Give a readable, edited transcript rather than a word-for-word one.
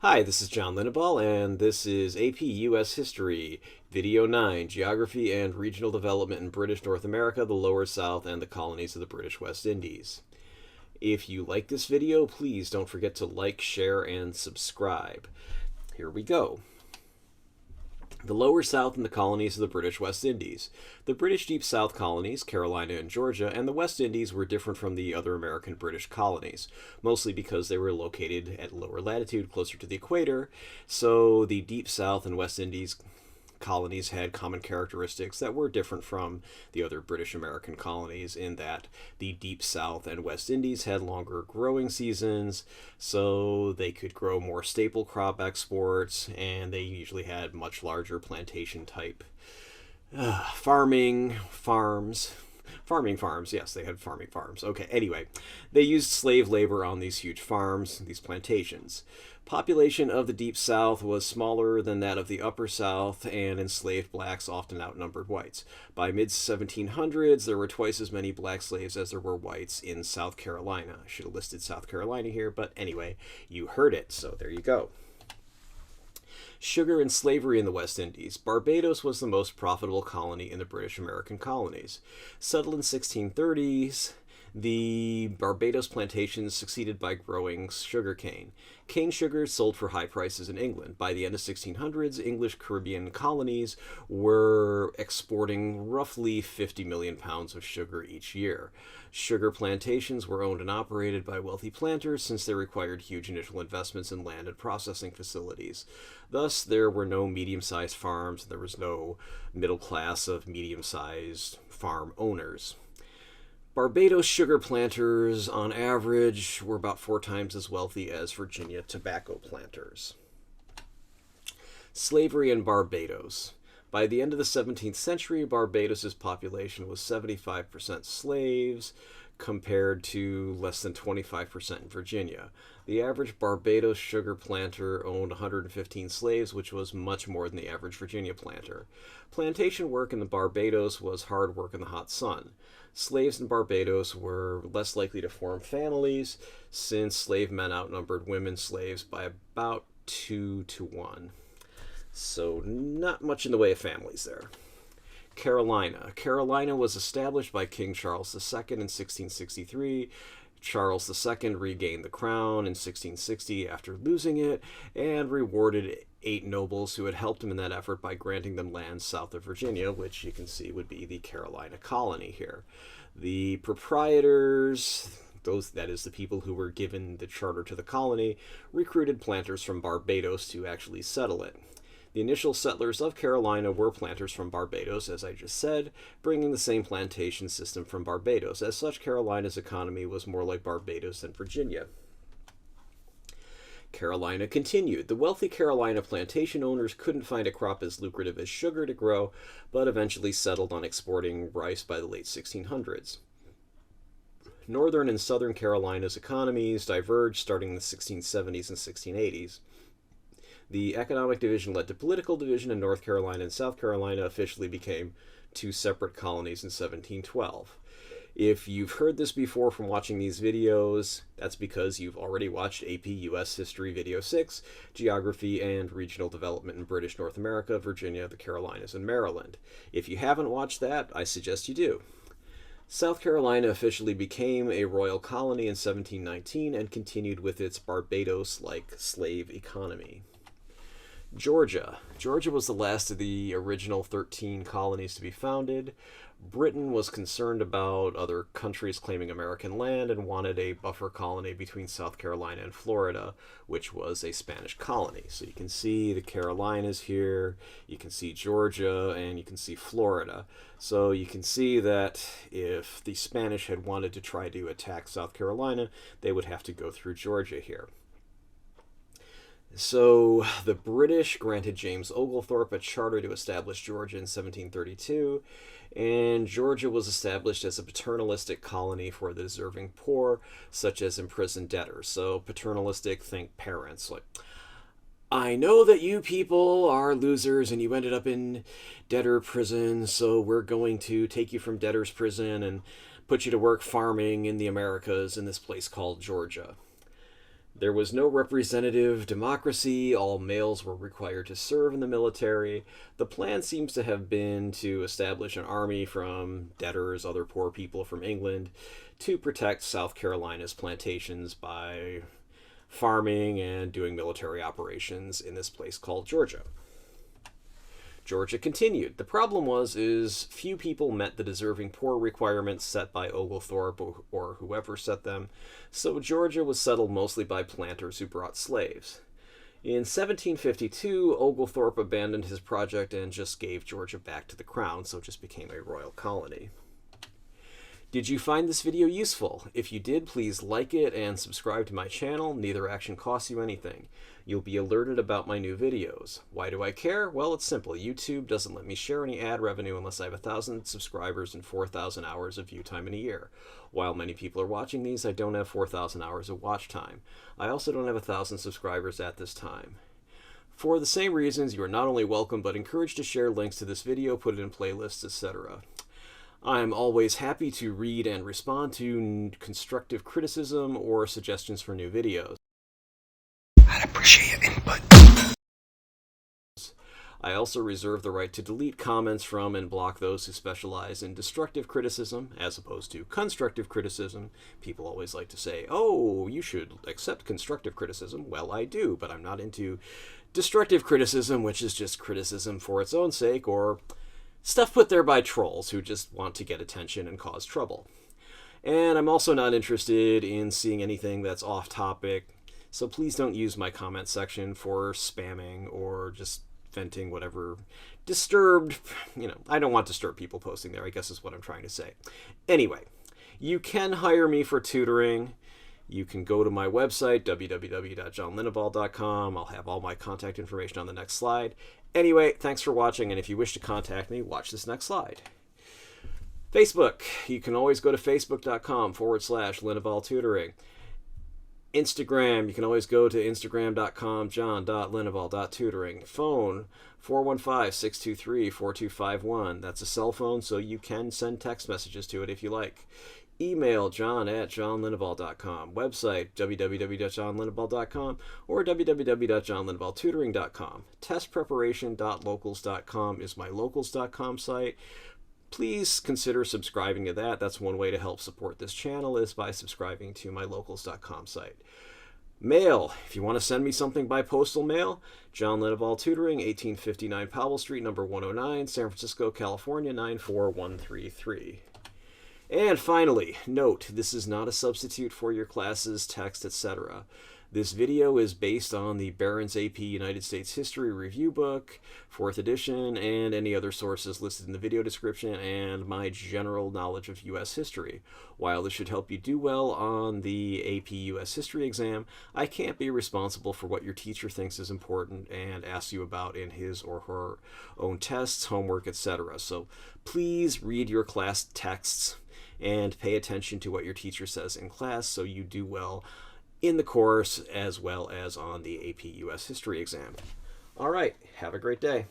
Hi, this is John Linneball, and this is AP US History, Video 9, Geography and Regional Development in British North America, the Lower South, and the Colonies of the British West Indies. If you like this video, please don't forget to like, share, and subscribe. Here we go. The Lower South and the Colonies of the British West Indies. The British Deep South colonies, Carolina and Georgia, and the West Indies were different from the other American British colonies, mostly because they were located at lower latitude, closer to the equator. So the Deep South and West Indies colonies had common characteristics that were different from the other British American colonies in that the Deep South and West Indies had longer growing seasons, so they could grow more staple crop exports, and they usually had much larger plantation type farming farms. Yes, they had farming farms. Okay, anyway, they used slave labor on these huge farms, these plantations. Population of the Deep South was smaller than that of the Upper South, and enslaved blacks often outnumbered whites. By mid-1700s, there were twice as many black slaves as there were whites in South Carolina. I should have listed South Carolina here, but anyway, you heard it, so there you go. Sugar and slavery in the West Indies. Barbados was the most profitable colony in the British American colonies. Settled in 1630s, the Barbados plantations succeeded by growing sugarcane. Cane sugar sold for high prices in England. By the end of 1600s, English Caribbean colonies were exporting roughly 50 million pounds of sugar each year. Sugar plantations were owned and operated by wealthy planters since they required huge initial investments in land and processing facilities. Thus, there were no medium-sized farms, and there was no middle class of medium-sized farm owners. Barbados sugar planters, on average, were about 4 times as wealthy as Virginia tobacco planters. Slavery in Barbados. By the end of the 17th century, Barbados's population was 75% slaves, compared to less than 25% in Virginia. The average Barbados sugar planter owned 115 slaves, which was much more than the average Virginia planter. Plantation work in the Barbados was hard work in the hot sun. Slaves in Barbados were less likely to form families, since slave men outnumbered women slaves by about 2 to 1. So not much in the way of families there. Carolina. Carolina was established by King Charles II in 1663. Charles II regained the crown in 1660 after losing it, and rewarded 8 nobles who had helped him in that effort by granting them land south of Virginia, which you can see would be the Carolina colony here. The proprietors, that is the people who were given the charter to the colony, recruited planters from Barbados to actually settle it. The initial settlers of Carolina were planters from Barbados, as I just said, bringing the same plantation system from Barbados. As such, Carolina's economy was more like Barbados than Virginia. Carolina continued. The wealthy Carolina plantation owners couldn't find a crop as lucrative as sugar to grow, but eventually settled on exporting rice by the late 1600s. Northern and Southern Carolina's economies diverged starting in the 1670s and 1680s. The economic division led to political division, and North Carolina and South Carolina officially became 2 separate colonies in 1712. If you've heard this before from watching these videos, that's because you've already watched AP US History Video 6, Geography and Regional Development in British North America, Virginia, the Carolinas, and Maryland. If you haven't watched that, I suggest you do. South Carolina officially became a royal colony in 1719 and continued with its Barbados-like slave economy. Georgia. Georgia was the last of the original 13 colonies to be founded. Britain was concerned about other countries claiming American land and wanted a buffer colony between South Carolina and Florida, which was a Spanish colony. So you can see the Carolinas here, you can see Georgia, and you can see Florida. So you can see that if the Spanish had wanted to try to attack South Carolina, they would have to go through Georgia here. So the British granted James Oglethorpe a charter to establish Georgia in 1732, and Georgia was established as a paternalistic colony for the deserving poor, such as imprisoned debtors. So paternalistic, think parents. Like, I know that you people are losers and you ended up in debtor prison, so we're going to take you from debtor's prison and put you to work farming in the Americas in this place called Georgia. There was no representative democracy. All males were required to serve in the military. The plan seems to have been to establish an army from debtors, other poor people from England, to protect South Carolina's plantations by farming and doing military operations in this place called Georgia. Georgia continued. The problem is few people met the deserving poor requirements set by Oglethorpe or whoever set them, so Georgia was settled mostly by planters who brought slaves. In 1752, Oglethorpe abandoned his project and just gave Georgia back to the crown, so it just became a royal colony. Did you find this video useful? If you did, please like it and subscribe to my channel. Neither action costs you anything. You'll be alerted about my new videos. Why do I care? Well, it's simple. YouTube doesn't let me share any ad revenue unless I have 1,000 subscribers and 4,000 hours of view time in a year. While many people are watching these, I don't have 4,000 hours of watch time. I also don't have 1,000 subscribers at this time. For the same reasons, you are not only welcome but encouraged to share links to this video, put it in playlists, etc. I'm always happy to read and respond to constructive criticism or suggestions for new videos. I'd appreciate your input. I also reserve the right to delete comments from and block those who specialize in destructive criticism as opposed to constructive criticism. People always like to say, oh, you should accept constructive criticism. Well, I do, but I'm not into destructive criticism, which is just criticism for its own sake, or stuff put there by trolls who just want to get attention and cause trouble. And I'm also not interested in seeing anything that's off topic, so please don't use my comment section for spamming or just venting whatever disturbed, I don't want disturbed people posting there, I guess is what I'm trying to say. Anyway, you can hire me for tutoring. You can go to my website, www.johnlinneval.com. I'll have all my contact information on the next slide. Anyway, thanks for watching, and if you wish to contact me, watch this next slide. Facebook. You can always go to facebook.com/Linneval Tutoring. Instagram. You can always go to instagram.com, john.linneval.tutoring. Phone, 415-623-4251. That's a cell phone, so you can send text messages to it if you like. Email john@johnlinneval.com. Website www.johnlinneval.com or www.johnlinnevaltutoring.com. Testpreparation.locals.com is my locals.com site. Please consider subscribing to that. That's one way to help support this channel, is by subscribing to my locals.com site. Mail. If you want to send me something by postal mail, John Linneval Tutoring, 1859 Powell Street, number 109, San Francisco, California, 94133. And finally, note, this is not a substitute for your classes, text, etc. This video is based on the Barron's AP United States History Review Book, 4th edition, and any other sources listed in the video description, and my general knowledge of U.S. history. While this should help you do well on the AP U.S. History exam, I can't be responsible for what your teacher thinks is important and asks you about in his or her own tests, homework, etc. So please read your class texts and pay attention to what your teacher says in class so you do well in the course as well as on the AP US History exam. All right, have a great day.